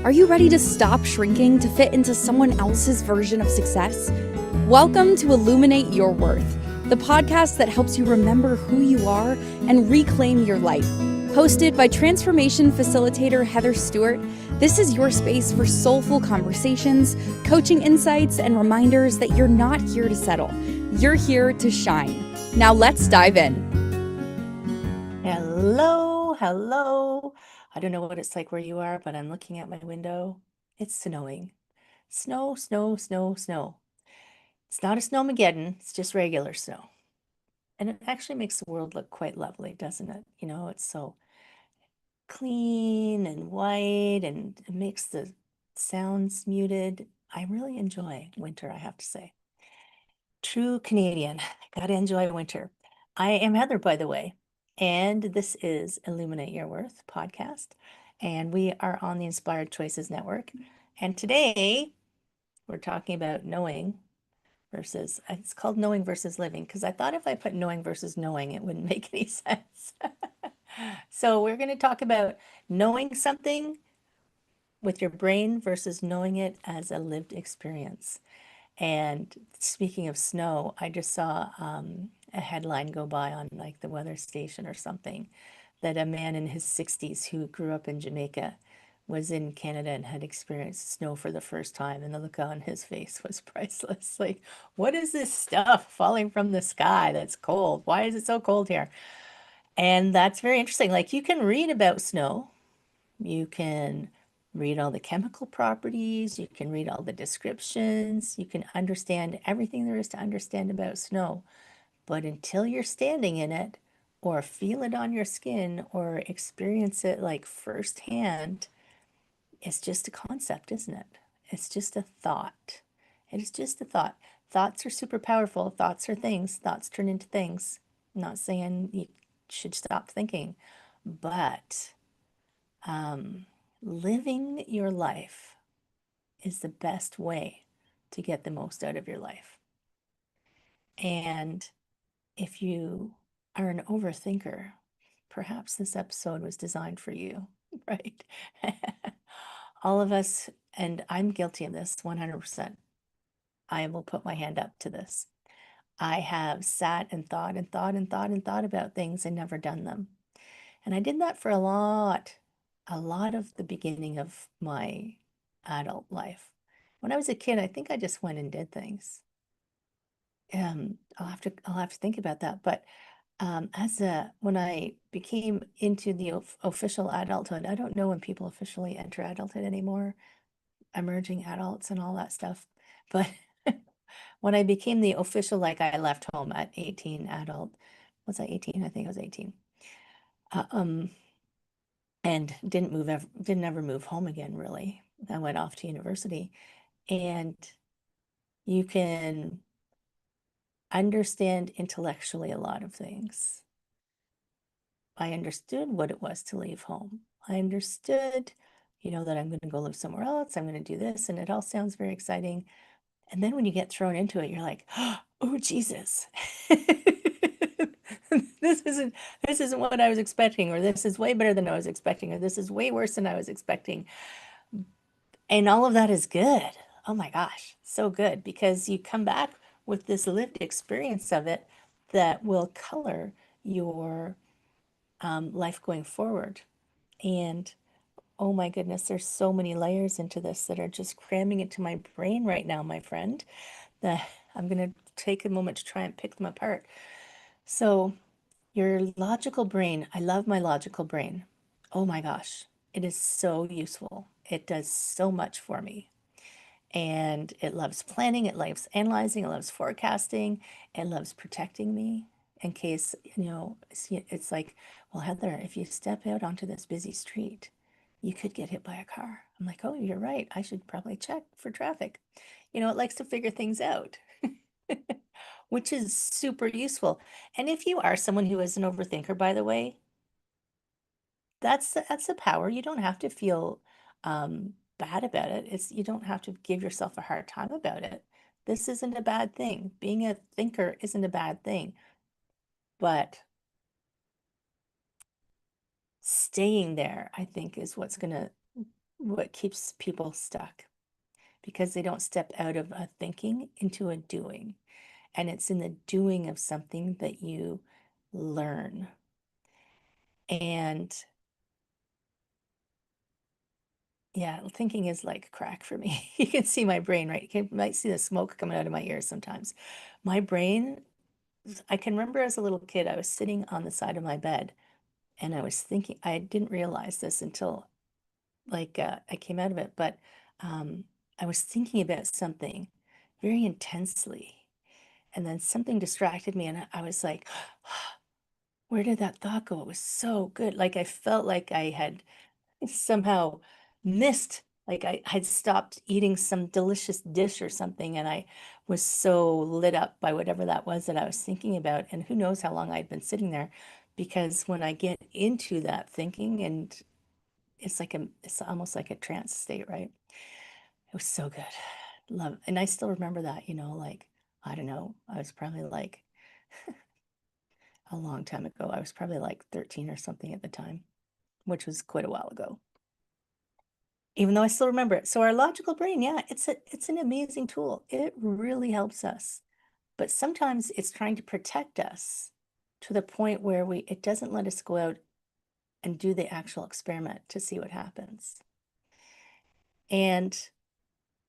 Are you ready to stop shrinking to fit into someone else's version of success? Welcome to Illuminate Your Worth, the podcast that helps you remember who you are and reclaim your life. Hosted by transformation facilitator Heather Stewart, this is your space for soulful conversations, coaching insights, and reminders that you're not here to settle. You're here to shine. Now let's dive in. Hello. I don't know what it's like where you are, but I'm looking at my window. It's snowing. Snow. It's not a snowmageddon, it's just regular snow. And it actually makes the world look quite lovely, doesn't it? You know, it's so clean and white and it makes the sounds muted. I really enjoy winter, I have to say. True Canadian. Gotta enjoy winter. I am Heather, by the way, and this is Illuminate Your Worth podcast. And we are on the Inspired Choices Network. And today we're talking about knowing versus, it's called knowing versus living, because I thought if I put knowing versus knowing, it wouldn't make any sense. So we're going to talk about knowing something with your brain versus knowing it as a lived experience. And speaking of snow, I just saw a headline go by on like the weather station or something that a man in his 60s who grew up in Jamaica was in Canada and had experienced snow for the first time. And the look on his face was priceless. Like, what is this stuff falling from the sky that's cold? Why is it so cold here? And that's very interesting. Like, you can read about snow, you can read all the chemical properties, you can read all the descriptions, you can understand everything there is to understand about snow. But until you're standing in it, or feel it on your skin, or experience it like firsthand, it's just a concept, isn't it? It's just a thought. It is just a thought. Thoughts are super powerful. Thoughts are things. Thoughts turn into things. I'm not saying you should stop thinking, but living your life is the best way to get the most out of your life. And if you are an overthinker, perhaps this episode was designed for you, right? All of us, and I'm guilty of this 100%. I will put my hand up to this. I have sat and thought and thought and thought and thought about things and never done them. And I did that for a lot of the beginning of my adult life. When I was a kid, I think I just went and did things. I'll have to think about that. But when I became into the official adulthood, I don't know when people officially enter adulthood anymore, emerging adults and all that stuff. But when I became the official, like I left home at 18 adult, was I 18? I think I was 18. And didn't ever move home again, really. I went off to university, and you can understand intellectually a lot of things. I understood what it was to leave home. I understood, that I'm going to go live somewhere else. I'm going to do this, and it all sounds very exciting. And then when you get thrown into it, you're like, oh, Jesus. This isn't what I was expecting, or this is way better than I was expecting, or this is way worse than I was expecting. And all of that is good. Oh my gosh, so good, because you come back with this lived experience of it that will color your life going forward. And oh my goodness, there's so many layers into this that are just cramming into my brain right now, my friend, that I'm going to take a moment to try and pick them apart. So, your logical brain, I love my logical brain. Oh my gosh, it is so useful. It does so much for me. And it loves planning, it loves analyzing, it loves forecasting, it loves protecting me in case, it's like, well, Heather, if you step out onto this busy street, you could get hit by a car. I'm like, oh, you're right. I should probably check for traffic. It likes to figure things out, which is super useful. And if you are someone who is an overthinker, by the way, that's the power. You don't have to feel bad about it. You don't have to give yourself a hard time about it. This isn't a bad thing. Being a thinker isn't a bad thing. But staying there, I think, is what's going to what keeps people stuck because they don't step out of a thinking into a doing. And it's in the doing of something that you learn. And yeah, thinking is like crack for me. You can see my brain, right? You might see the smoke coming out of my ears sometimes. My brain, I can remember as a little kid, I was sitting on the side of my bed and I was thinking, I didn't realize this until I came out of it, but um, I was thinking about something very intensely. And then something distracted me, and I was like, where did that thought go? It was so good. Like I felt like I had somehow missed, like I had stopped eating some delicious dish or something, and I was so lit up by whatever that was that I was thinking about. And who knows how long I'd been sitting there, because when I get into that thinking, and it's almost like a trance state, right? It was so good. Love, and I still remember that, like, I don't know, I was probably like a long time ago. I was probably like 13 or something at the time, which was quite a while ago. Even though I still remember it. So our logical brain, yeah, it's an amazing tool. It really helps us. But sometimes it's trying to protect us to the point where it doesn't let us go out and do the actual experiment to see what happens. And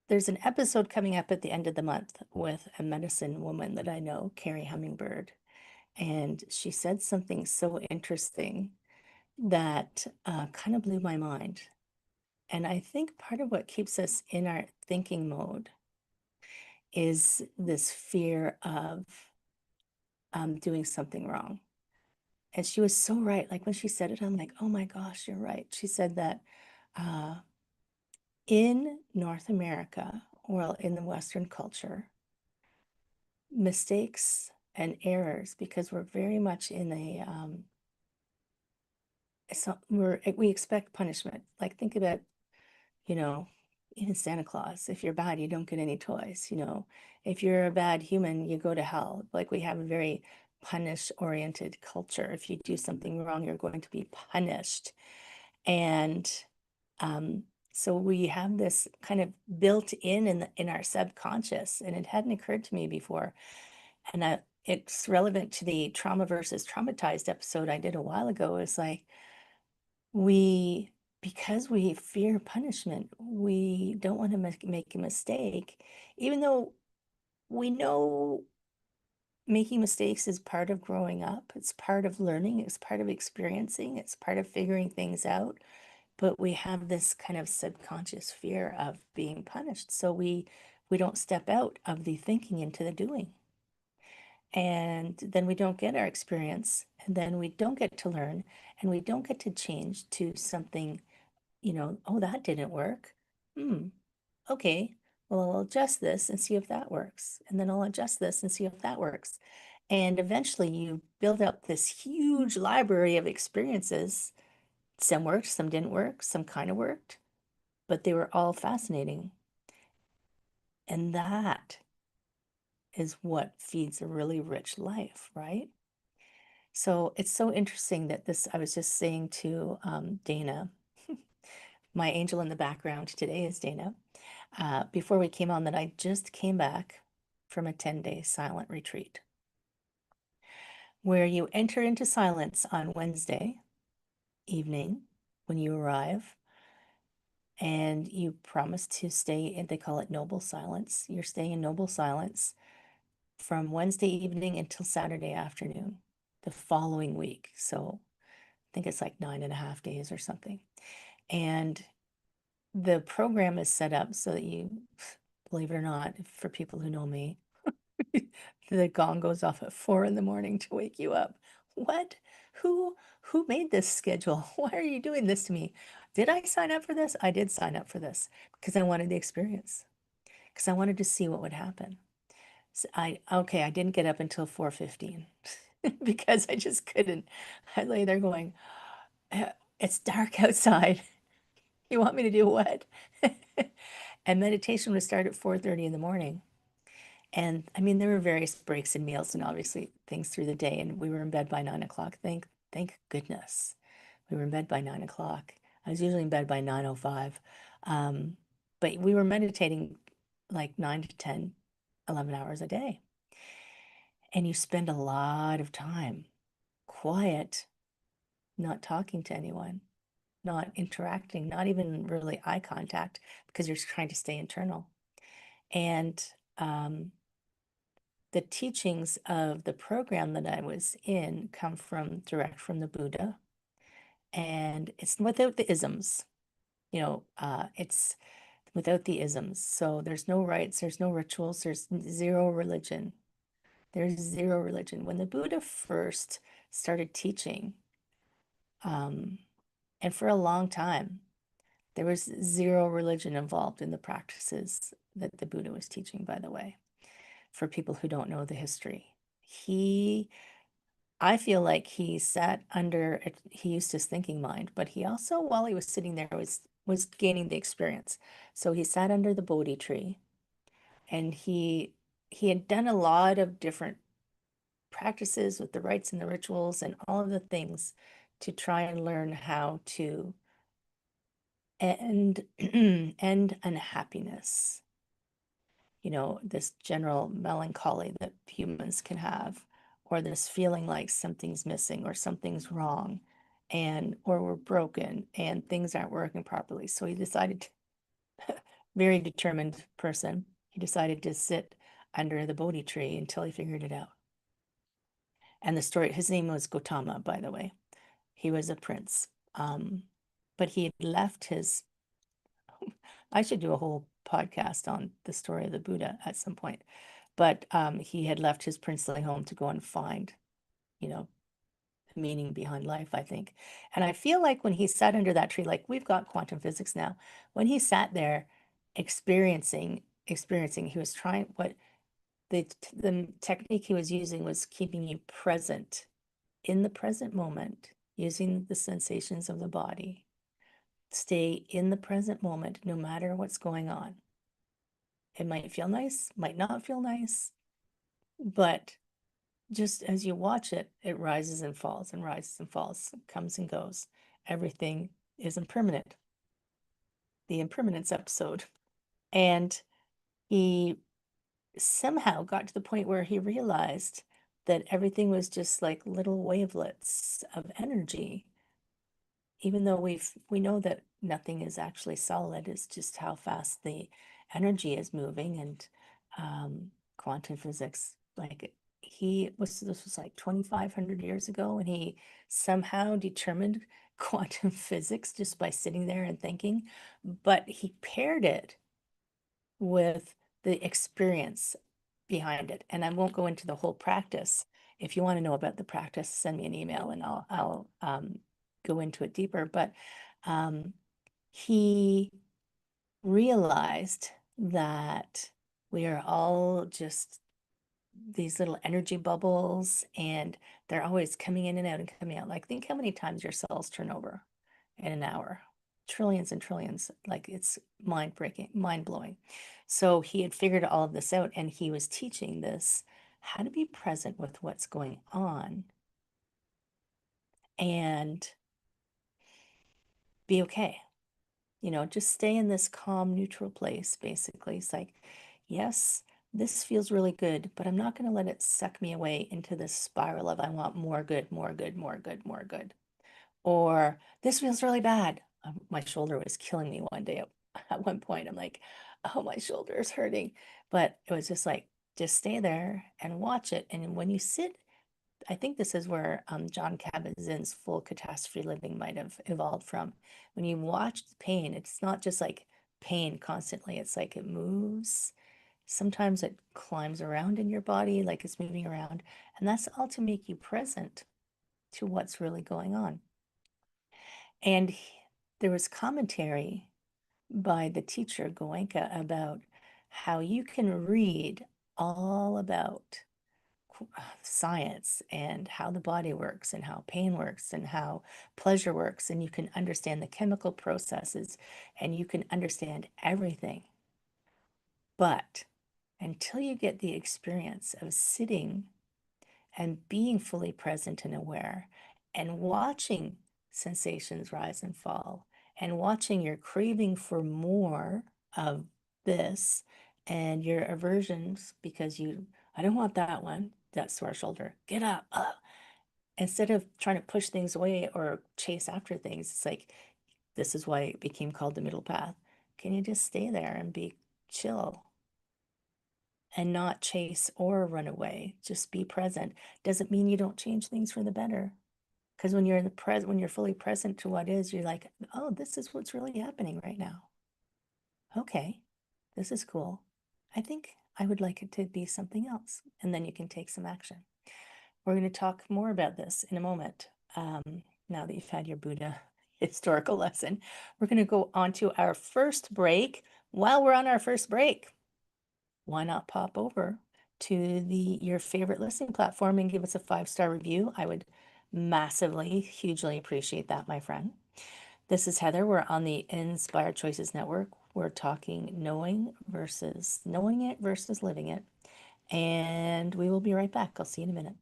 there's an episode coming up at the end of the month with a medicine woman that I know, Carrie Hummingbird. And she said something so interesting that kind of blew my mind. And I think part of what keeps us in our thinking mode is this fear of doing something wrong. And she was so right. Like when she said it, I'm like, oh my gosh, you're right. She said that uh, in North America, well, in the Western culture, mistakes and errors, because we're very much in a so we expect punishment. Like think about, you know, even Santa Claus. If you're bad, you don't get any toys. If you're a bad human, you go to hell. Like we have a very punish-oriented culture. If you do something wrong, you're going to be punished. And um, so we have this kind of built in our subconscious, and it hadn't occurred to me before. And it's relevant to the trauma versus traumatized episode I did a while ago. It's like we, because we fear punishment, we don't want to make a mistake, even though we know making mistakes is part of growing up, it's part of learning, it's part of experiencing, it's part of figuring things out. But we have this kind of subconscious fear of being punished. So we don't step out of the thinking into the doing. And then we don't get our experience, and then we don't get to learn, and we don't get to change to something, oh, that didn't work. Okay, well, I'll adjust this and see if that works. And then I'll adjust this and see if that works. And eventually you build up this huge library of experiences. Some worked, some didn't work, some kind of worked, but they were all fascinating. And that is what feeds a really rich life, right? So it's so interesting that I was just saying to Dana, my angel in the background today is Dana, before we came on, that I just came back from a 10-day silent retreat where you enter into silence on Wednesday evening when you arrive, and you promise to stay in, they call it noble silence. You're staying in noble silence from Wednesday evening until Saturday afternoon the following week. So I think it's like 9.5 days or something. And the program is set up so that you, believe it or not, for people who know me, the gong goes off at 4 a.m. to wake you up. What? Who made this schedule? Why are you doing this to me? Did I sign up for this? I did sign up for this because I wanted the experience, because I wanted to see what would happen. So I didn't get up until 4:15 because I just couldn't. I lay there going, it's dark outside. You want me to do what? And meditation would start at 4:30 in the morning. And I mean, there were various breaks and meals and obviously things through the day. And we were in bed by 9 o'clock. Thank goodness. We were in bed by 9 o'clock. I was usually in bed by 9:05. But we were meditating like 9 to 10, 11 hours a day. And you spend a lot of time quiet, not talking to anyone, not interacting, not even really eye contact because you're trying to stay internal. And the teachings of the program that I was in come from direct from the Buddha, and it's without the isms. It's without the isms. So there's no rites, there's no rituals, there's zero religion. There's zero religion. When the Buddha first started teaching, and for a long time, there was zero religion involved in the practices that the Buddha was teaching, by the way, for people who don't know the history. I feel like he sat under, he used his thinking mind, but he also, while he was sitting there, was gaining the experience. So he sat under the Bodhi tree, and he had done a lot of different practices with the rites and the rituals and all of the things to try and learn how to end end unhappiness, this general melancholy that humans can have, or this feeling like something's missing or something's wrong, and or we're broken and things aren't working properly. So he decided very determined person, he decided to sit under the Bodhi tree until he figured it out. And the story, his name was Gautama, by the way. He was a prince. But he had left his, I should do a whole podcast on the story of the Buddha at some point. But he had left his princely home to go and find, you know, meaning behind life, I think. And I feel like when he sat under that tree, like we've got quantum physics now, when he sat there experiencing, he was trying what the technique he was using was keeping you present in the present moment, using the sensations of the body. Stay in the present moment, no matter what's going on. It might feel nice, might not feel nice, but just as you watch it, it rises and falls and rises and falls, comes and goes. Everything is impermanent. The impermanence episode. And he somehow got to the point where he realized that everything was just like little wavelets of energy, even though we know that nothing is actually solid. It's just how fast the energy is moving. And quantum physics, like this was like 2,500 years ago, and he somehow determined quantum physics just by sitting there and thinking, but he paired it with the experience behind it. And I won't go into the whole practice. If you want to know about the practice, send me an email and I'll go into it deeper. But he realized that we are all just these little energy bubbles, and they're always coming in and out and coming out. Like, think how many times your cells turn over in an hour. Trillions and trillions. Like, it's mind blowing. So he had figured all of this out, and he was teaching this how to be present with what's going on and be okay. Just stay in this calm, neutral place, basically. It's like, yes, this feels really good, but I'm not going to let it suck me away into this spiral of I want more good, more good, more good, more good. Or this feels really bad. My shoulder was killing me one day at one point. I'm like, oh, my shoulder is hurting. But it was just like, just stay there and watch it. And when you sit, I think this is where John Kabat-Zinn's full catastrophe living might have evolved from. When you watch the pain, it's not just like pain constantly. It's like it moves. Sometimes it climbs around in your body, like it's moving around. And that's all to make you present to what's really going on. And there was commentary by the teacher, Goenka, about how you can read all about science and how the body works and how pain works and how pleasure works, and you can understand the chemical processes and you can understand everything. But until you get the experience of sitting and being fully present and aware and watching sensations rise and fall and watching your craving for more of this and your aversions because I don't want that one, that sore shoulder, get up. Instead of trying to push things away or chase after things, it's like, this is why it became called the middle path. Can you just stay there and be chill and not chase or run away? Just be present. Doesn't mean you don't change things for the better. Because when you're in the present, when you're fully present to what is, you're like, oh, this is what's really happening right now. Okay, this is cool. I think I would like it to be something else. And then you can take some action. We're going to talk more about this in a moment. Now that you've had your Buddha historical lesson, we're going to go on to our first break. While we're on our first break, why not pop over to your favorite listening platform and give us a 5-star review? I would massively, hugely appreciate that, my friend. This is Heather. We're on the Inspired Choices Network. We're talking knowing it versus living it. And we will be right back. I'll see you in a minute.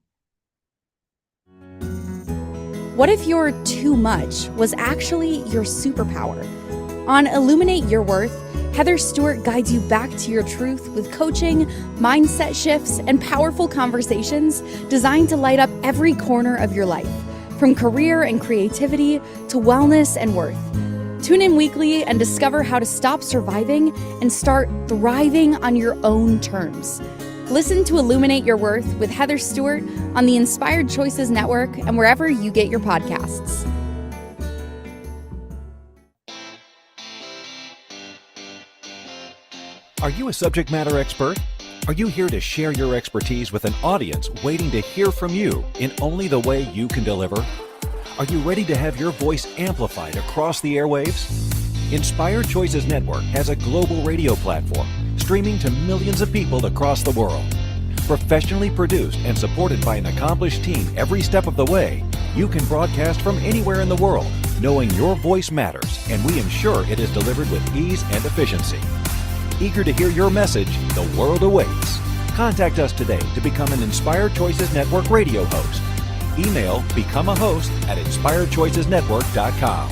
What if your too much was actually your superpower? On Illuminate Your Worth, Heather Stewart guides you back to your truth with coaching, mindset shifts, and powerful conversations designed to light up every corner of your life, from career and creativity to wellness and worth. Tune in weekly and discover how to stop surviving and start thriving on your own terms. Listen to Illuminate Your Worth with Heather Stewart on the Inspired Choices Network and wherever you get your podcasts. Are you a subject matter expert? Are you here to share your expertise with an audience waiting to hear from you in only the way you can deliver? Are you ready to have your voice amplified across the airwaves? Inspired Choices Network has a global radio platform streaming to millions of people across the world. Professionally produced and supported by an accomplished team every step of the way, you can broadcast from anywhere in the world, knowing your voice matters, and we ensure it is delivered with ease and efficiency. Eager to hear your message, the world awaits. Contact us today to become an Inspired Choices Network radio host. Email become a host at inspiredchoicesnetwork.com.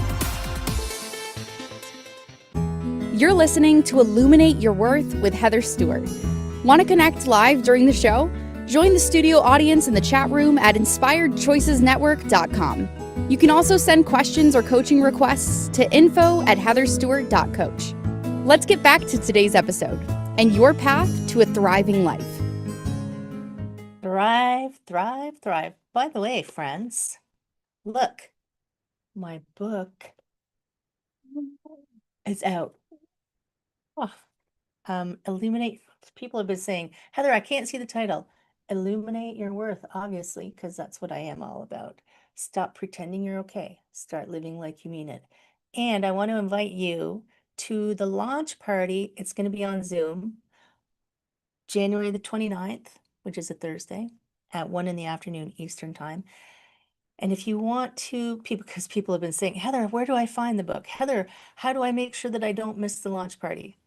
You're listening to Illuminate Your Worth with Heather Stewart. Want to connect live during the show? Join the studio audience in the chat room at inspiredchoicesnetwork.com. You can also send questions or coaching requests to info@heatherstewart.coach. Let's get back to today's episode and your path to a thriving life. Thrive, thrive, thrive. By the way, friends, look, my book is out. Illuminate. People have been saying, Heather, I can't see the title. Illuminate Your Worth, obviously, because that's what I am all about. Stop pretending you're okay. Start living like you mean it. And I want to invite you to the launch party. It's going to be on Zoom, January the 29th, which is a Thursday, at 1 p.m. Eastern Time. And if you want to, because people have been saying, Heather, where do I find the book? Heather, how do I make sure that I don't miss the launch party?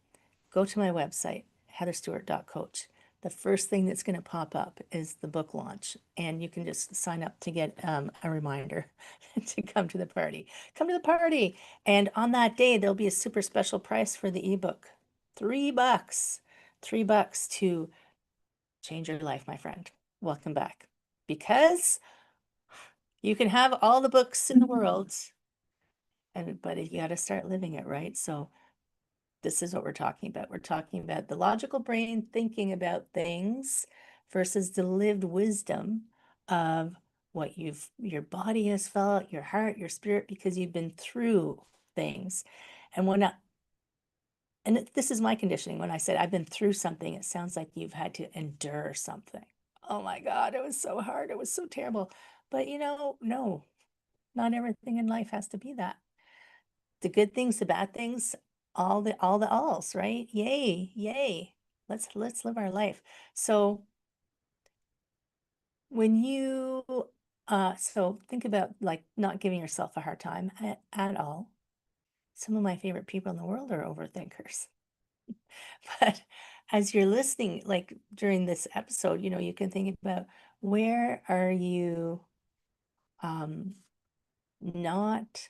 Go to my website, heatherstewart.coach. The first thing that's going to pop up is the book launch, and you can just sign up to get a reminder to come to the party. Come to the party, and on that day, there'll be a super special price for the ebook. $3. $3 to change your life, my friend. Welcome back. Because you can have all the books in the world, but you got to start living it, right? So this is what we're talking about. We're talking about the logical brain thinking about things versus the lived wisdom of what your body has felt, your heart, your spirit, because you've been through things. And this is my conditioning. When I said I've been through something, it sounds like you've had to endure something. Oh my God, it was so hard. It was so terrible. But no, not everything in life has to be that. The good things, the bad things, all the alls, right? Yay. Let's live our life. So when you so think about like not giving yourself a hard time at all. Some of my favorite people in the world are overthinkers. But as you're listening, like during this episode, you can think about, where are you not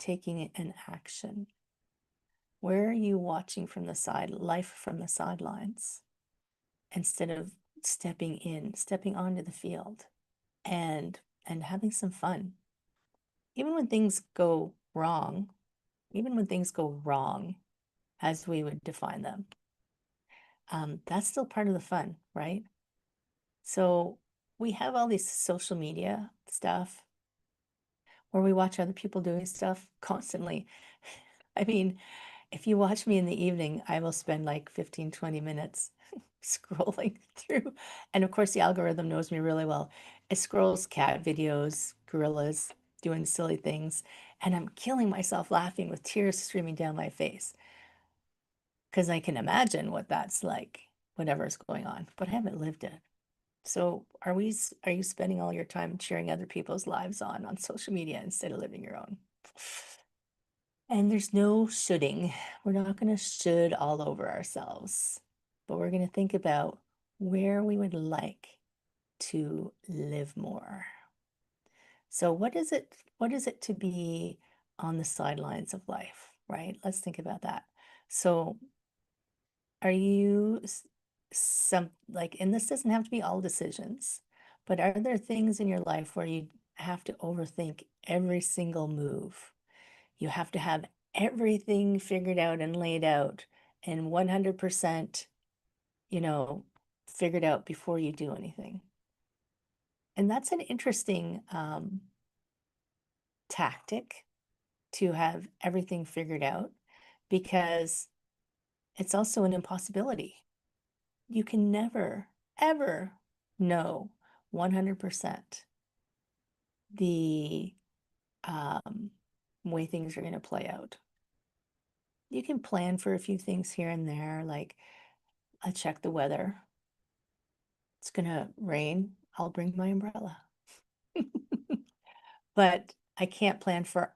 taking an action? Where are you watching from the side, life from the sidelines, instead of stepping onto the field and having some fun? Even when things go wrong, as we would define them, that's still part of the fun, right? So we have all these social media stuff where we watch other people doing stuff constantly. I mean, if you watch me in the evening, I will spend like 15, 20 minutes scrolling through. And of course, the algorithm knows me really well. It scrolls cat videos, gorillas doing silly things, and I'm killing myself laughing with tears streaming down my face because I can imagine what that's like, whatever's going on, but I haven't lived it. So are you spending all your time cheering other people's lives on social media instead of living your own? And there's no shoulding. We're not going to should all over ourselves, but we're going to think about where we would like to live more. So what is it to be on the sidelines of life, right? Let's think about that. So are you and this doesn't have to be all decisions, but are there things in your life where you have to overthink every single move? You have to have everything figured out and laid out and 100%, figured out before you do anything. And that's an interesting tactic, to have everything figured out, because it's also an impossibility. You can never, ever know 100% the way things are going to play out. You can plan for a few things here and there, like I check the weather. It's going to rain. I'll bring my umbrella. But I can't plan for,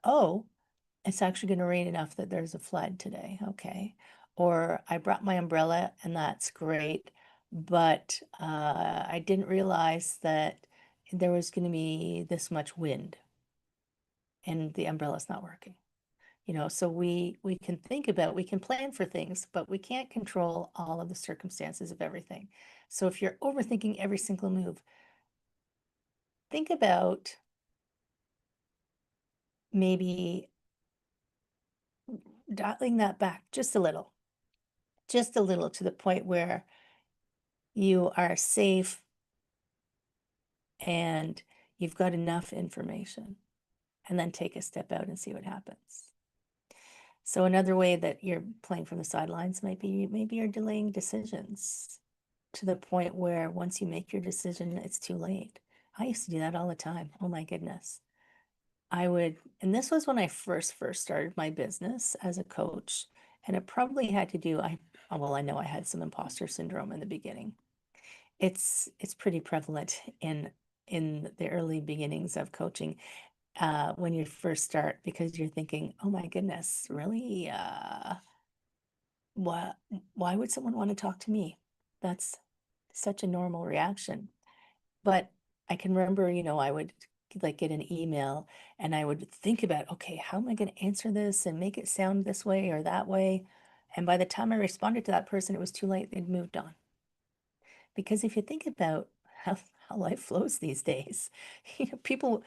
it's actually going to rain enough that there's a flood today. Okay. Or I brought my umbrella and that's great, but I didn't realize that there was going to be this much wind and the umbrella's not working. So we can plan for things, but we can't control all of the circumstances of everything. So if you're overthinking every single move, think about maybe dialing that back just a little to the point where you are safe and you've got enough information, and then take a step out and see what happens. So another way that you're playing from the sidelines might be, maybe you're delaying decisions to the point where once you make your decision, it's too late. I used to do that all the time. Oh my goodness. And this was when I first started my business as a coach, and it probably had to do, I know I had some imposter syndrome in the beginning. It's pretty prevalent in the early beginnings of coaching, when you first start, because you're thinking, oh my goodness, really? Why would someone want to talk to me? That's such a normal reaction. But I can remember, I would like get an email and I would think about, okay, how am I going to answer this and make it sound this way or that way? And by the time I responded to that person, it was too late. They'd moved on. Because if you think about how life flows these days, people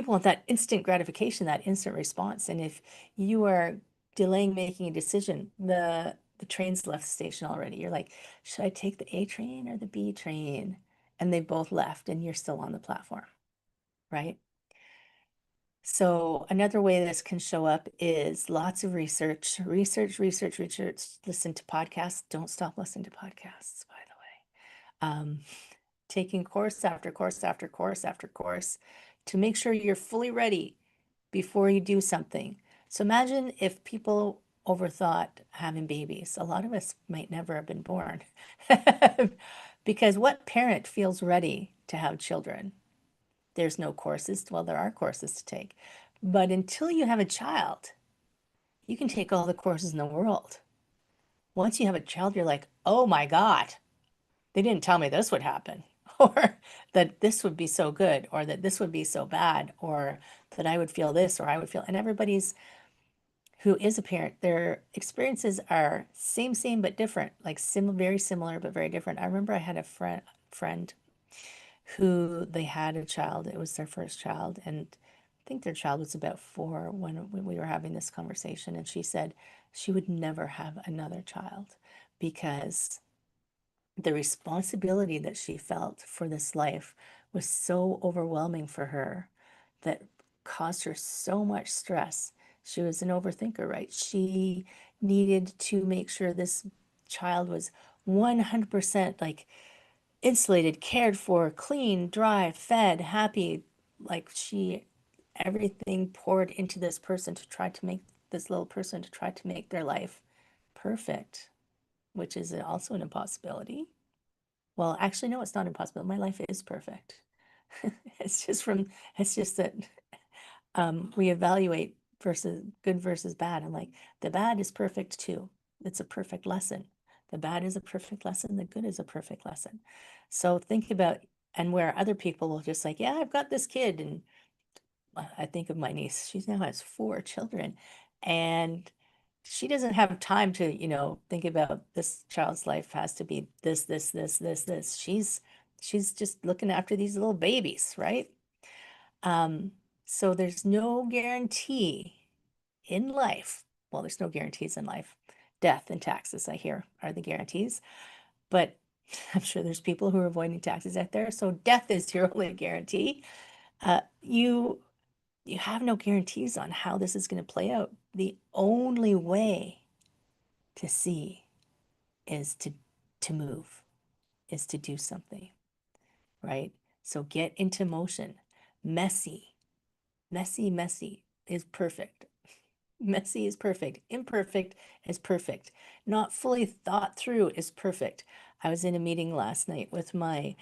want that instant gratification, that instant response. And if you are delaying making a decision, the train's left the station already. You're like, should I take the A train or the B train? And they both left and you're still on the platform, right? So another way this can show up is lots of research. Listen to podcasts. Don't stop listening to podcasts, by the way. Taking course after course after course after course to make sure you're fully ready before you do something. So imagine if people overthought having babies. A lot of us might never have been born. Because what parent feels ready to have children? There's no courses. Well, there are courses to take. But until you have a child, you can take all the courses in the world. Once you have a child, you're like, oh my God, they didn't tell me this would happen, or that this would be so good, or that this would be so bad, or that I would feel this, or I would feel, and everybody's who is a parent, their experiences are same, but different, like very similar, but very different. I remember I had a friend who they had a child. It was their first child. And I think their child was about 4 when we were having this conversation. And she said she would never have another child because the responsibility that she felt for this life was so overwhelming for her that caused her so much stress. She was an overthinker, right? She needed to make sure this child was 100% like insulated, cared for, clean, dry, fed, happy. Like everything poured into this person to try to make this little person to try to make their life perfect, which is also an impossibility. Well, actually, no, it's not impossible. My life is perfect. It's just that we evaluate versus good versus bad. And like the bad is perfect too. It's a perfect lesson. The bad is a perfect lesson. The good is a perfect lesson. So think about, and where other people will just like, yeah, I've got this kid. And I think of my niece, she now has 4 children and she doesn't have time to, think about this child's life has to be this. She's just looking after these little babies, right? So there's no guarantee in life. Well, there's no guarantees in life. Death and taxes, I hear, are the guarantees. But I'm sure there's people who are avoiding taxes out there. So death is your only guarantee. You have no guarantees on how this is going to play out. The only way to see is to move, is to do something, right? So get into motion. Messy is perfect. Messy is perfect. Imperfect is perfect. Not fully thought through is perfect. I was in a meeting last night with my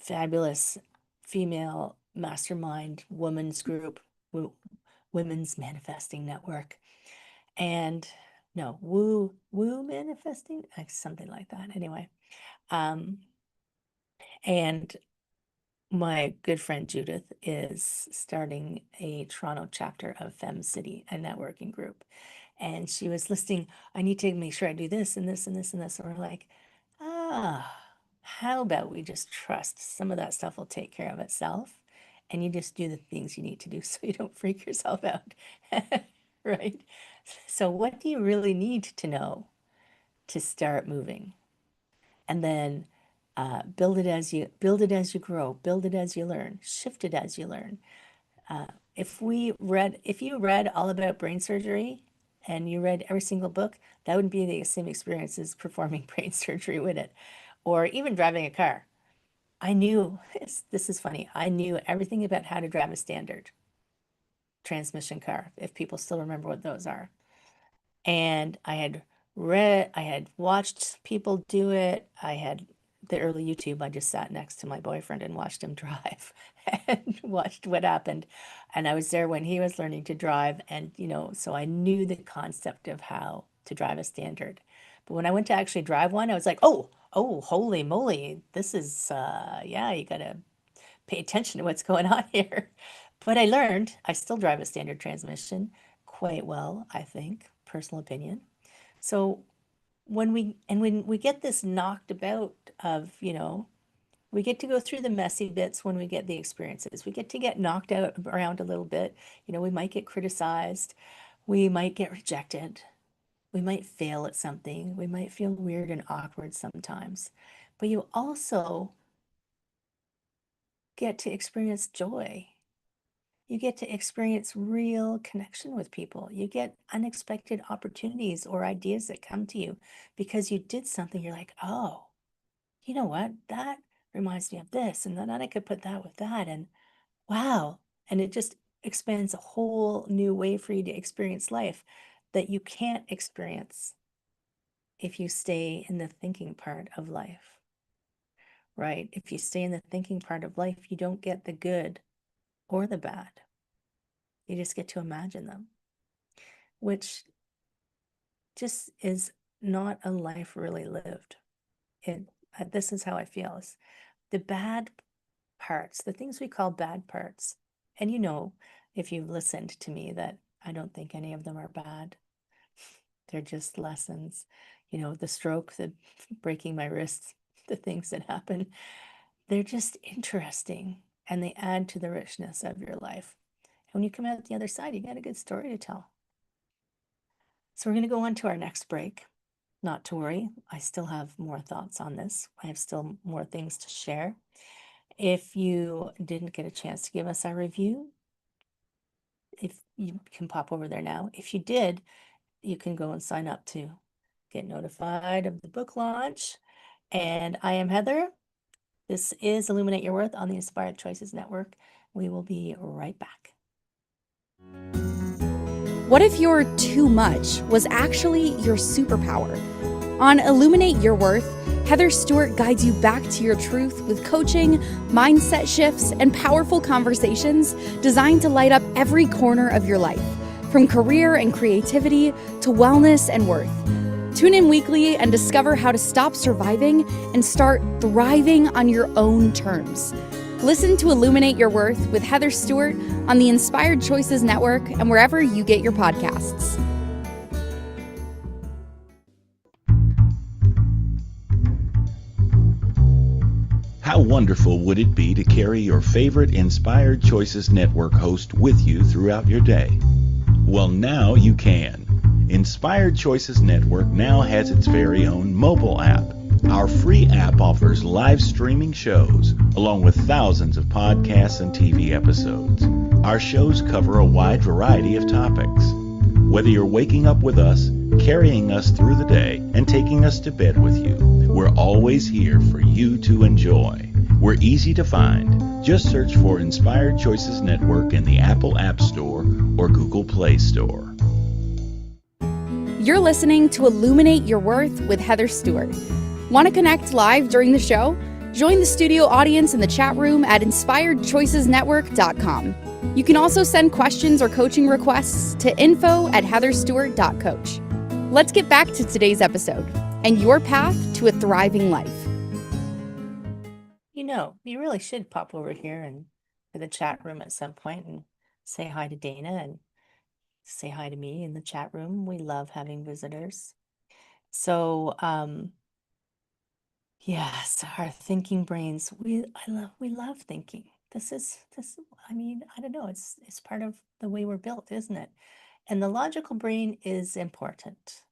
fabulous female mastermind women's group, Women's Manifesting Network. And no, woo manifesting, like something like that. Anyway, and my good friend Judith is starting a Toronto chapter of Fem City, a networking group. And she was listing, I need to make sure I do this and this and this and this. And we're like, how about we just trust some of that stuff will take care of itself and you just do the things you need to do so you don't freak yourself out, right? So what do you really need to know to start moving? And then build it as you grow, build it as you learn, shift it as you learn. If you read all about brain surgery and you read every single book, that wouldn't be the same experience as performing brain surgery, would it? Or even driving a car. I knew, this is funny, I knew everything about how to drive a standard transmission car, if people still remember what those are. And I had watched people do it. I had the early YouTube, I just sat next to my boyfriend and watched him drive and watched what happened. And I was there when he was learning to drive. And, so I knew the concept of how to drive a standard. But when I went to actually drive one, I was like, oh, holy moly, this is, yeah, you got to pay attention to what's going on here. But I learned, I still drive a standard transmission quite well, I think, personal opinion. So when we get this knocked about of, we get to go through the messy bits when we get the experiences. We get to get knocked out around a little bit. We might get criticized. We might get rejected. We might fail at something. We might feel weird and awkward sometimes. But you also get to experience joy. You get to experience real connection with people. You get unexpected opportunities or ideas that come to you because you did something. You're like, oh, you know what? That reminds me of this. And then I could put that with that. And wow. And it just expands a whole new way for you to experience life that you can't experience if you stay in the thinking part of life, right? If you stay in the thinking part of life, you don't get the good or the bad. You just get to imagine them, which just is not a life really lived. This is how I feel. Is the bad parts, the things we call bad parts. And if you've listened to me, that I don't think any of them are bad. They're just lessons. The stroke, the breaking my wrists, the things that happen. They're just interesting and they add to the richness of your life. And when you come out the other side, you got a good story to tell. So we're going to go on to our next break. Not to worry, I still have more thoughts on this. I have still more things to share. If you didn't get a chance to give us a review, if you can pop over there now. If you did, you can go and sign up to get notified of the book launch. And I am Heather. This is Illuminate Your Worth on the Inspired Choices Network. We will be right back. What if your too much was actually your superpower? On Illuminate Your Worth, Heather Stewart guides you back to your truth with coaching, mindset shifts, and powerful conversations designed to light up every corner of your life, from career and creativity to wellness and worth. Tune in weekly and discover how to stop surviving and start thriving on your own terms. Listen to Illuminate Your Worth with Heather Stewart on the Inspired Choices Network and wherever you get your podcasts. How wonderful would it be to carry your favorite Inspired Choices Network host with you throughout your day? Well, now you can. Inspired Choices Network now has its very own mobile app. Our free app offers live streaming shows, along with thousands of podcasts and TV episodes. Our shows cover a wide variety of topics. Whether you're waking up with us, carrying us through the day, and taking us to bed with you, we're always here for you to enjoy. We're easy to find. Just search for Inspired Choices Network in the Apple App Store or Google Play Store. You're listening to Illuminate Your Worth with Heather Stewart. Want to connect live during the show? Join the studio audience in the chat room at inspiredchoicesnetwork.com. You can also send questions or coaching requests to info@heatherstewart.coach. Let's get back to today's episode and your path to a thriving life. You really should pop over here and to the chat room at some point and say hi to Dana and say hi to me in the chat room. We love having visitors. So, yes, our thinking brains. We love thinking. I don't know, it's part of the way we're built, isn't it? And the logical brain is important,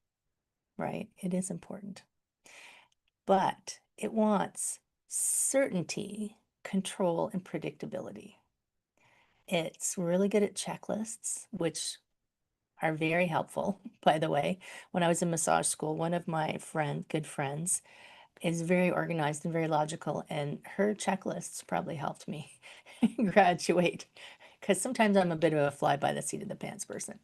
right? It is important. But it wants certainty, control, and predictability. It's really good at checklists, which are very helpful, by the way. When I was in massage school, one of my good friends, is very organized and very logical, and her checklists probably helped me graduate, because sometimes I'm a bit of a fly by the seat of the pants person.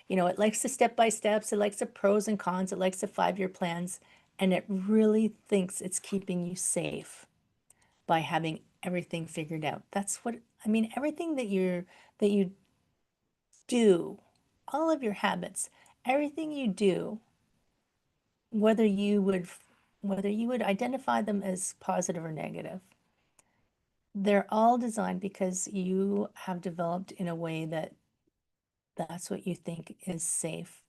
It likes the step by steps, it likes the pros and cons, it likes the 5-year plans, and it really thinks it's keeping you safe by having everything figured out. Everything that you do, all of your habits, everything you do, whether you would identify them as positive or negative, they're all designed because you have developed in a way that that's what you think is safe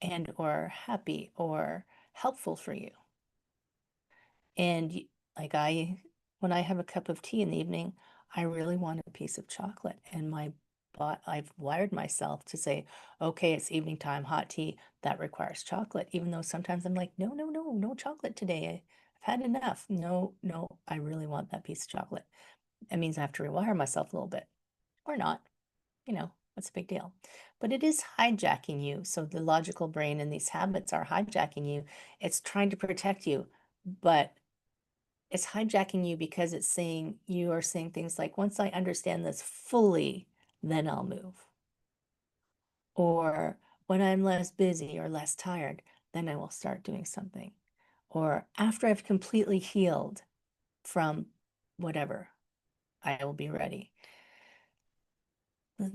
and or happy or helpful for you. And when I have a cup of tea in the evening, I really want a piece of chocolate, and I've wired myself to say, okay, it's evening time, hot tea, that requires chocolate, even though sometimes I'm like, no chocolate today. I've had enough. No, I really want that piece of chocolate. That means I have to rewire myself a little bit, or not. What's the big deal? But it is hijacking you. So the logical brain and these habits are hijacking you. It's trying to protect you, but it's hijacking you because you are saying things like, once I understand this fully, then I'll move. Or when I'm less busy or less tired, then I will start doing something. Or after I've completely healed from whatever, I will be ready.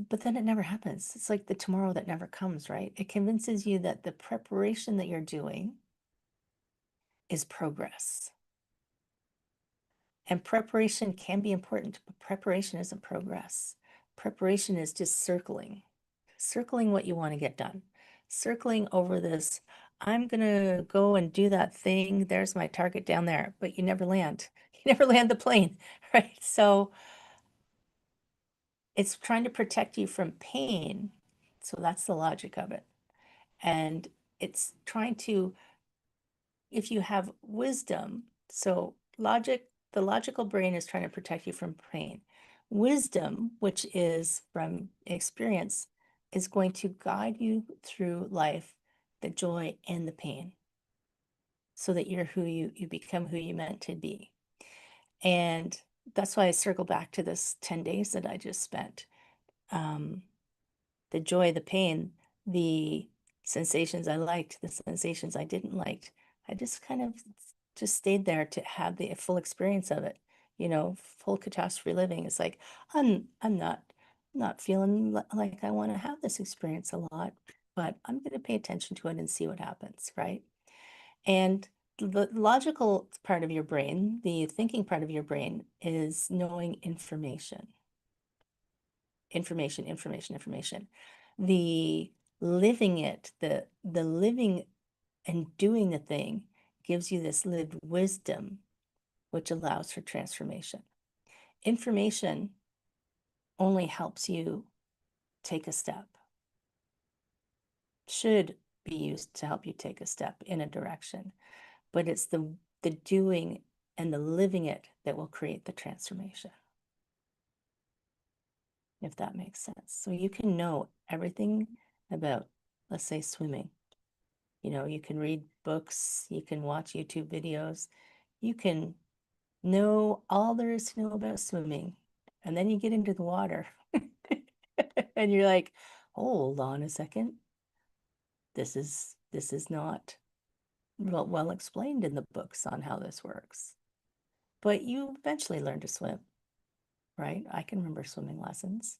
But then it never happens. It's like the tomorrow that never comes, right? It convinces you that the preparation that you're doing is progress. And preparation can be important, but preparation isn't progress. Preparation is just circling. circling what you want to get done, circling over this. I'm going to go and do that thing. There's my target down there, but you never land. You never land the plane, right? So it's trying to protect you from pain. So that's the logic of it. And it's trying to, if you have wisdom, so logic, the logical brain is trying to protect you from pain. Wisdom, which is from experience, is going to guide you through life, the joy and the pain, so that you're who you become who you meant to be. And that's why I circle back to this 10 days that I just spent. The joy, the pain, the sensations I liked, the sensations I didn't like. I just kind of just stayed there to have the full experience of it. Full catastrophe living. It's like I'm not feeling like I want to have this experience a lot, but I'm going to pay attention to it and see what happens, right? And the logical part of your brain, the thinking part of your brain, is knowing information. Information. The living it, the living and doing the thing gives you this lived wisdom, which allows for transformation. Information only helps you take a step, should be used to help you take a step in a direction, but it's the doing and the living it that will create the transformation, if that makes sense. So you can know everything about, let's say, swimming. You can read books, you can watch YouTube videos, you can know all there is to know about swimming. And then you get into the water and you're like, hold on a second. This is not well explained in the books on how this works. But you eventually learn to swim, right? I can remember swimming lessons.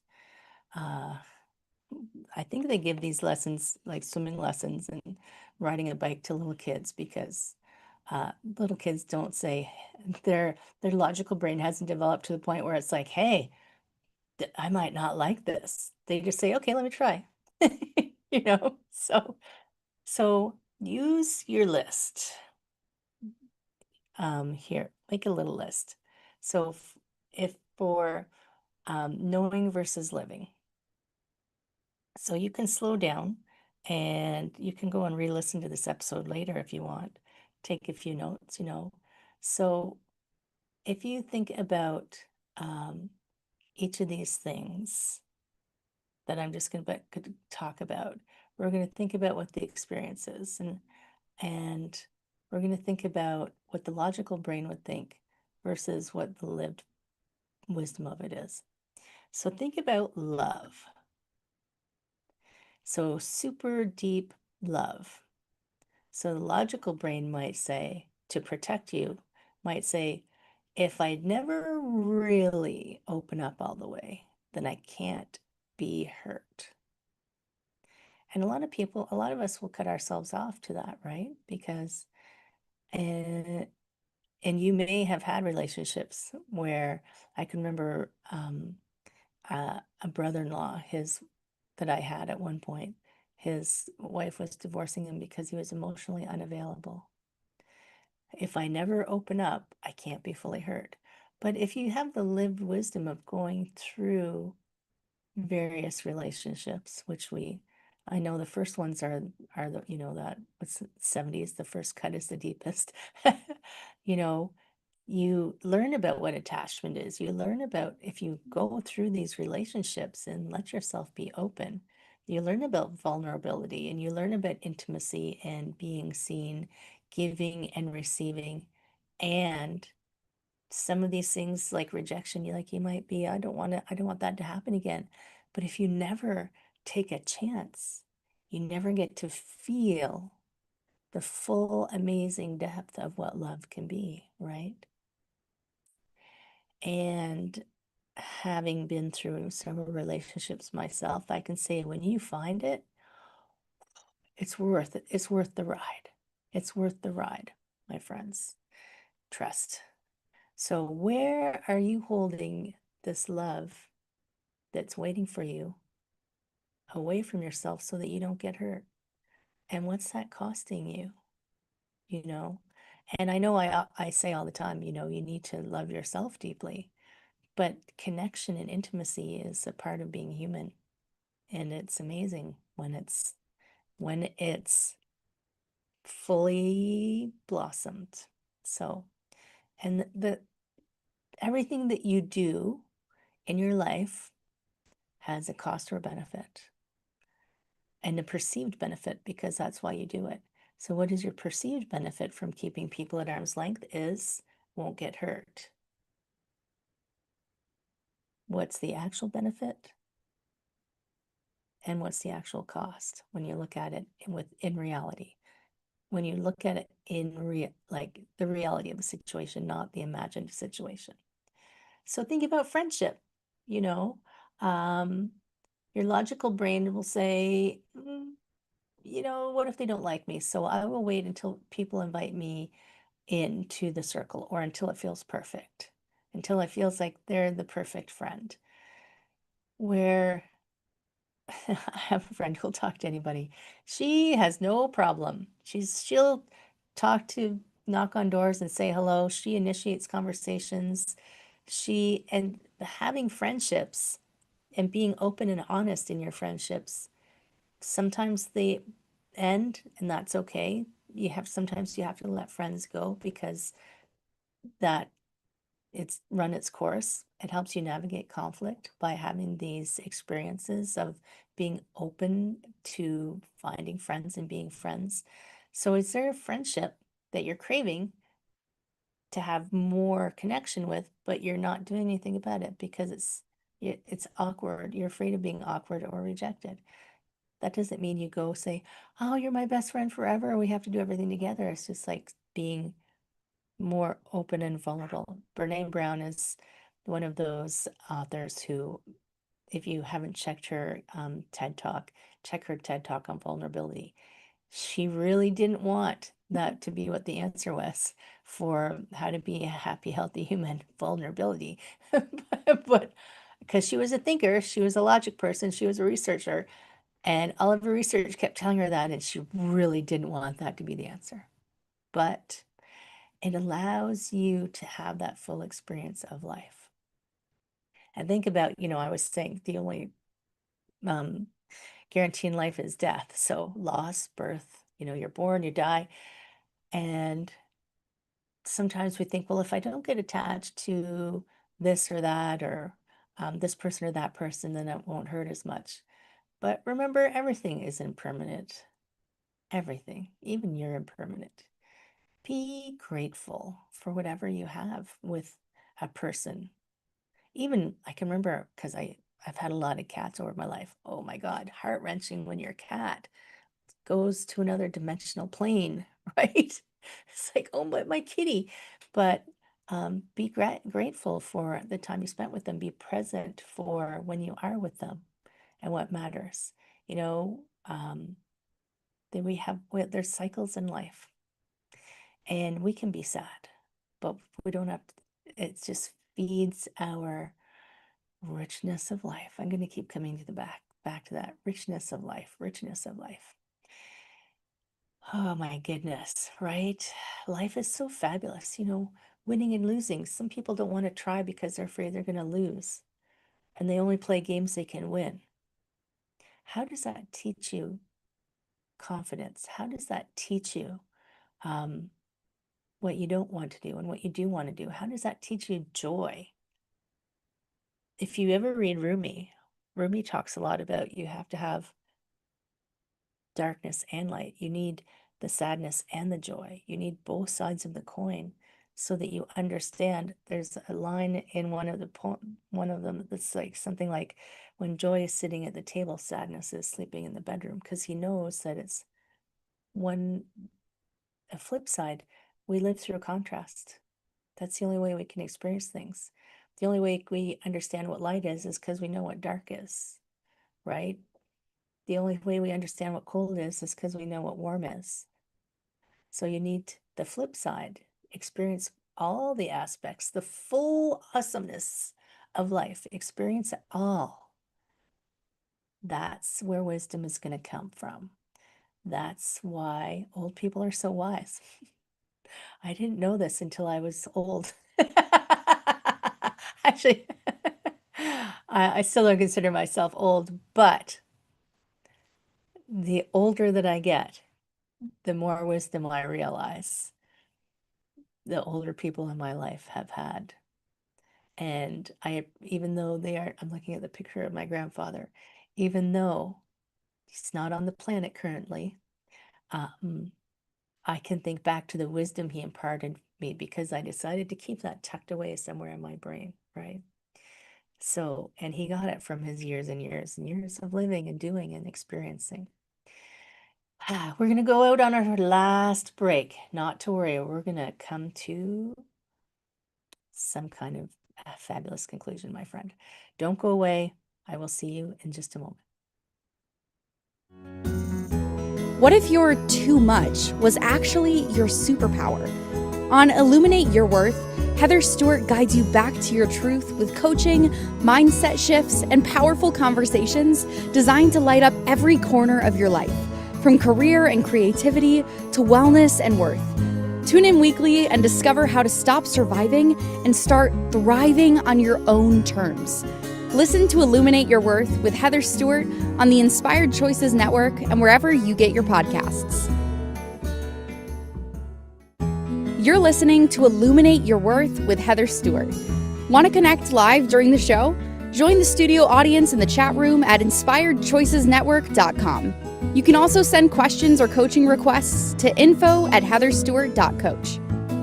I think they give these lessons, like swimming lessons and riding a bike, to little kids, because little kids don't say, their logical brain hasn't developed to the point where it's like, hey, I might not like this. They just say, okay, let me try. So use your list. Here, make a little list. So if for knowing versus living. So you can slow down, and you can go and re-listen to this episode later if you want. Take a few notes, So if you think about each of these things that I'm just going to talk about, we're going to think about what the experience is, and we're going to think about what the logical brain would think versus what the lived wisdom of it is. So think about love. So super deep love. So the logical brain might say, to protect you, might say, if I never really open up all the way, then I can't be hurt. And a lot of us will cut ourselves off to that, right? Because, and you may have had relationships where I can remember a brother-in-law, that I had at one point. His wife was divorcing him because he was emotionally unavailable. If I never open up, I can't be fully hurt. But if you have the lived wisdom of going through various relationships, which I know the first ones are the, that what's 70s, the first cut is the deepest. You learn about what attachment is. You learn about, if you go through these relationships and let yourself be open, you learn about vulnerability, and you learn about intimacy and being seen, giving and receiving. And some of these things like rejection, you might be, I don't want that to happen again. But if you never take a chance, you never get to feel the full amazing depth of what love can be, right? And having been through several relationships myself, I can say when you find it, it's worth it. It's worth the ride. It's worth the ride, my friends. Trust. So where are you holding this love that's waiting for you away from yourself so that you don't get hurt. And what's that costing you? You know, and I know I say all the time, you know, you need to love yourself deeply, but connection and intimacy is a part of being human. And it's amazing when it's fully blossomed. So, and the everything that you do in your life has a cost or a benefit, and a perceived benefit, because that's why you do it. So what is your perceived benefit from keeping people at arm's length is won't get hurt. What's the actual benefit? And what's the actual cost when you look at it in reality? When you look at it like the reality of the situation, not the imagined situation. So think about friendship, you know, your logical brain will say, you know, what if they don't like me? So I will wait until people invite me into the circle, or until it feels perfect, until it feels like they're the perfect friend. Where I have a friend who'll talk to anybody. She has no problem. She'll knock on doors and say hello. She initiates conversations. And having friendships and being open and honest in your friendships, sometimes they end, and that's okay. Sometimes you have to let friends go because that it's run its course. It helps you navigate conflict by having these experiences of being open to finding friends and being friends. So is there a friendship that you're craving to have more connection with, but you're not doing anything about it because it's awkward? You're afraid of being awkward or rejected. That doesn't mean you go say, "Oh, you're my best friend forever. We have to do everything together." It's just like being more open and vulnerable. Brene Brown is one of those authors who, if you haven't checked her TED Talk, check her TED Talk on vulnerability. She really didn't want that to be what the answer was for how to be a happy, healthy human, vulnerability. But because she was a thinker, she was a logic person, she was a researcher, and all of her research kept telling her that, and she really didn't want that to be the answer. But it allows you to have that full experience of life. And think about, you know, I was saying the only guarantee in life is death. So loss, birth, you know, you're born, you die. And sometimes we think, well, if I don't get attached to this or that, or this person or that person, then it won't hurt as much. But remember, everything is impermanent. Everything, even you're impermanent. Be grateful for whatever you have with a person. Even I can remember, because I've had a lot of cats over my life. Oh my God, heart-wrenching when your cat goes to another dimensional plane, right? It's like, oh, my kitty. But be grateful for the time you spent with them. Be present for when you are with them and what matters. You know, there's cycles in life, and we can be sad, but we don't have to, it just feeds our richness of life. I'm going to keep coming to the back to that richness of life, richness of life. Oh my goodness, right? Life is so fabulous, you know, winning and losing. Some people don't want to try because they're afraid they're going to lose, and they only play games they can win. How does that teach you confidence? How does that teach you what you don't want to do and what you do want to do? How does that teach you joy? If you ever read Rumi talks a lot about you have to have darkness and light. You need the sadness and the joy. You need both sides of the coin so that you understand. There's a line in one of them that's like something like, when joy is sitting at the table, sadness is sleeping in the bedroom, because he knows that it's a flip side. We live through a contrast. That's the only way we can experience things. The only way we understand what light is because we know what dark is, right? The only way we understand what cold is because we know what warm is. So you need the flip side, experience all the aspects, the full awesomeness of life, experience it all. That's where wisdom is going to come from. That's why old people are so wise. I didn't know this until I was old. Actually, I still don't consider myself old, but the older that I get, the more wisdom I realize the older people in my life have had. And even though I'm looking at the picture of my grandfather, even though he's not on the planet currently, I can think back to the wisdom he imparted me because I decided to keep that tucked away somewhere in my brain, right? So, and he got it from his years and years and years of living and doing and experiencing. We're going to go out on our last break. Not to worry, we're going to come to some kind of fabulous conclusion, my friend. Don't go away. I will see you in just a moment. What if your too much was actually your superpower? On Illuminate Your Worth, Heather Stewart guides you back to your truth with coaching, mindset shifts, and powerful conversations designed to light up every corner of your life, from career and creativity to wellness and worth. Tune in weekly and discover how to stop surviving and start thriving on your own terms. Listen to Illuminate Your Worth with Heather Stewart on the Inspired Choices Network and wherever you get your podcasts. You're listening to Illuminate Your Worth with Heather Stewart. Want to connect live during the show? Join the studio audience in the chat room at inspiredchoicesnetwork.com. You can also send questions or coaching requests to info@heatherstewart.coach.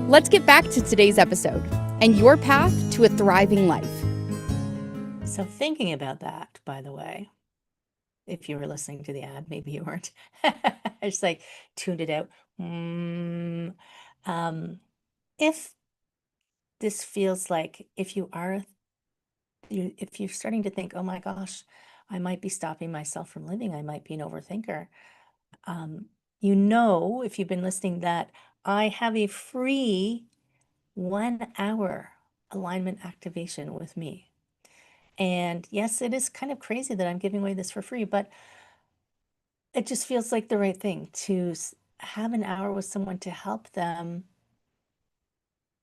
Let's get back to today's episode and your path to a thriving life. So thinking about that, by the way, if you were listening to the ad, maybe you weren't. I just like tuned it out. If this feels like if you're starting to think, oh my gosh, I might be stopping myself from living, I might be an overthinker. If you've been listening, that I have a free 1 hour alignment activation with me. And yes, it is kind of crazy that I'm giving away this for free, but it just feels like the right thing to have an hour with someone to help them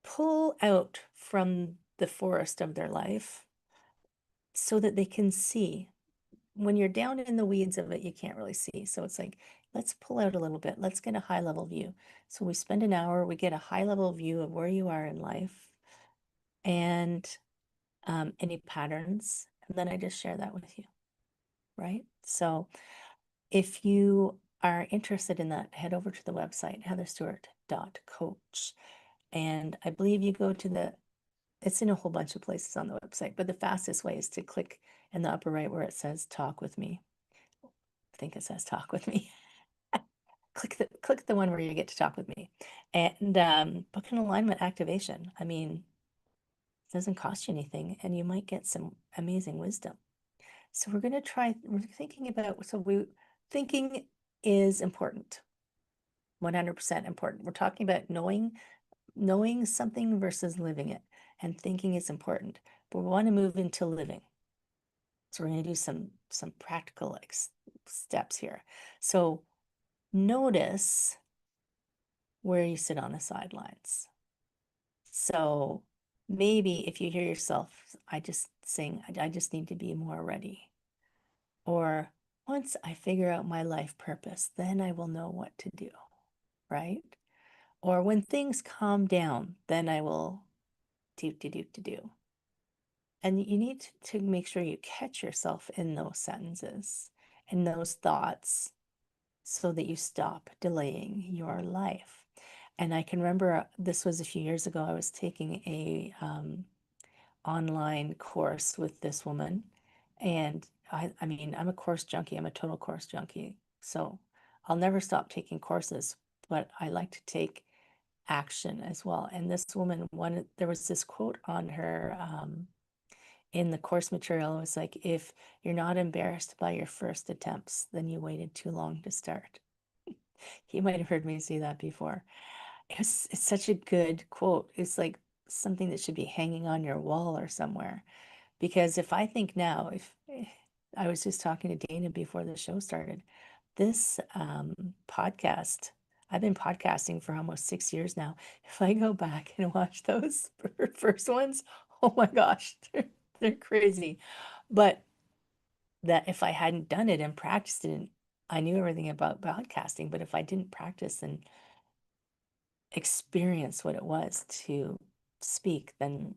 pull out from the forest of their life so that they can see. When you're down in the weeds of it, you can't really see. So it's like, let's pull out a little bit. Let's get a high level view. So we spend an hour, we get a high level view of where you are in life and any patterns. And then I just share that with you, right? So if you are interested in that, head over to the website, heatherstewart.coach. And I believe you go to it's in a whole bunch of places on the website, but the fastest way is to click in the upper right where it says talk with me. I think it says talk with me. click the one where you get to talk with me and book an alignment activation. I mean, it doesn't cost you anything and you might get some amazing wisdom. So we're thinking is important. 100% important. We're talking about knowing something versus living it, and thinking is important, but we want to move into living. So we're going to do some practical steps here. So notice where you sit on the sidelines. So maybe if you hear yourself, I just need to be more ready. Or once I figure out my life purpose, then I will know what to do, right? Or when things calm down, then I will do. And you need to make sure you catch yourself in those sentences and those thoughts so that you stop delaying your life. And I can remember this was a few years ago. I was taking a online course with this woman, and I mean, I'm a course junkie. I'm a total course junkie. So I'll never stop taking courses, but I like to take action as well. And this woman, there was this quote on her in the course material. It was like, if you're not embarrassed by your first attempts, then you waited too long to start. You might have heard me say that before. It's such a good quote. It's like something that should be hanging on your wall or somewhere. Because if I think now, I was just talking to Dana before the show started. This podcast, I've been podcasting for almost 6 years now. If I go back and watch those first ones, oh my gosh, they're crazy. But that if I hadn't done it and practiced it, I knew everything about podcasting. But if I didn't practice and experience what it was to speak, then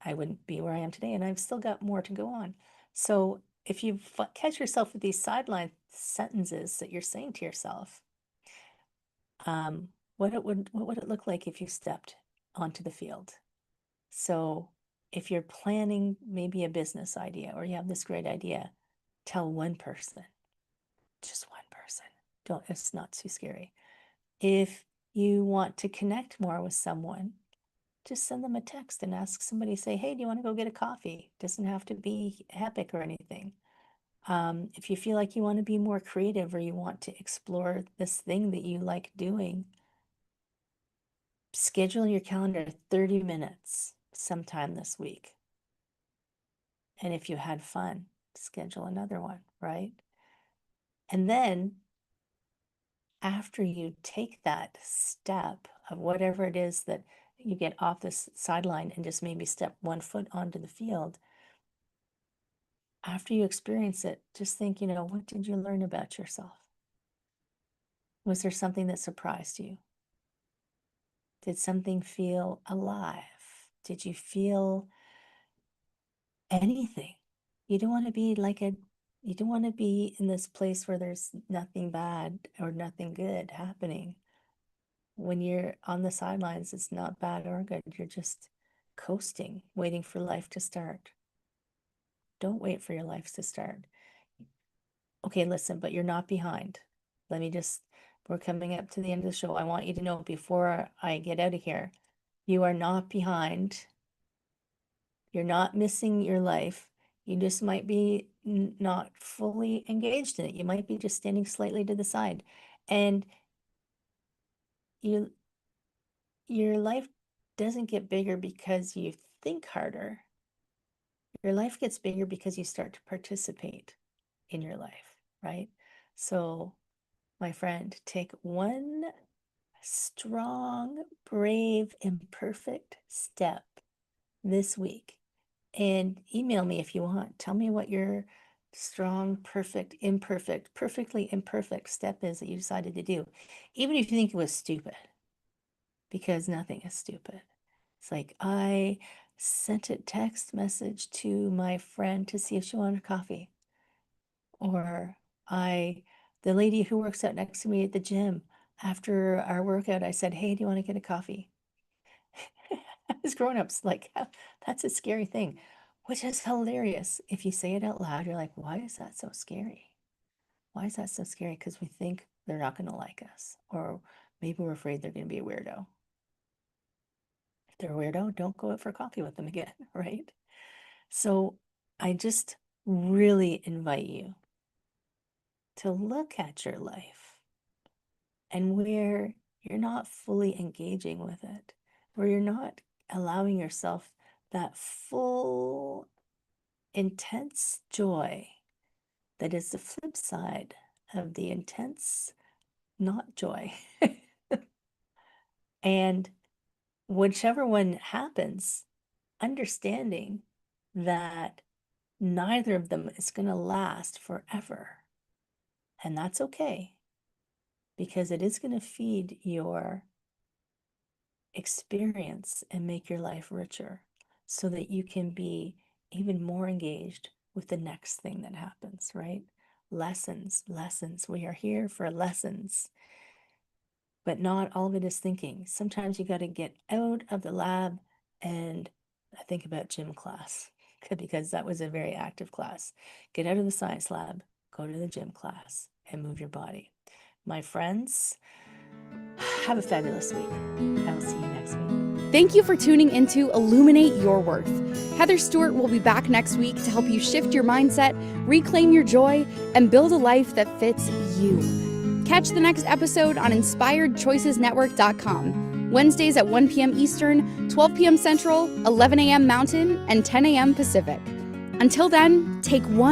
I wouldn't be where I am today. And I've still got more to go on. So if you catch yourself with these sideline sentences that you're saying to yourself, what would it look like if you stepped onto the field? So if you're planning maybe a business idea or you have this great idea, tell one person, just one person. It's not too scary. If you want to connect more with someone, just send them a text and ask somebody, say, hey, do you want to go get a coffee? Doesn't have to be epic or anything. If you feel like you want to be more creative or you want to explore this thing that you like doing, schedule your calendar 30 minutes sometime this week. And if you had fun, schedule another one, right? And then after you take that step of whatever it is that you get off this sideline and just maybe step 1 foot onto the field, after you experience it, just think, what did you learn about yourself? Was there something that surprised you? Did something feel alive? Did you feel anything? You don't want to be you don't want to be in this place where there's nothing bad or nothing good happening. When you're on the sidelines, it's not bad or good. You're just coasting, waiting for life to start. Don't wait for your life to start. Okay, listen, but you're not behind. We're coming up to the end of the show. I want you to know before I get out of here, you are not behind. You're not missing your life. You just might be not fully engaged in it. You might be just standing slightly to the side. And your life doesn't get bigger because you think harder. Your life gets bigger because you start to participate in your life, right? So, my friend, take one strong, brave, imperfect step this week and email me if you want. Tell me what your strong, perfect, imperfect, perfectly imperfect step is that you decided to do, even if you think it was stupid, because nothing is stupid. It's like, I sent a text message to my friend to see if she wanted coffee. Or the lady who works out next to me at the gym, after our workout, I said, hey, do you want to get a coffee? As grown-ups, that's a scary thing, which is hilarious. If you say it out loud, you're like, why is that so scary? Why is that so scary? Because we think they're not going to like us, or maybe we're afraid they're going to be a weirdo. If they're a weirdo, don't go out for coffee with them again, right? So I just really invite you to look at your life and where you're not fully engaging with it, where you're not allowing yourself that full, intense joy that is the flip side of the intense not joy. And whichever one happens, understanding that neither of them is going to last forever. And that's okay, because it is going to feed your experience and make your life richer so that you can be even more engaged with the next thing that happens, right? Lessons. We are here for lessons, but not all of it is thinking. Sometimes you got to get out of the lab, and I think about gym class because that was a very active class. Get out of the science lab, go to the gym class, and move your body. My friends, have a fabulous week. I will see you next week. Thank you for tuning into Illuminate Your Worth. Heather Stewart will be back next week to help you shift your mindset, reclaim your joy, and build a life that fits you. Catch the next episode on InspiredChoicesNetwork.com, Wednesdays at 1 p.m. Eastern, 12 p.m. Central, 11 a.m. Mountain, and 10 a.m. Pacific. Until then, take one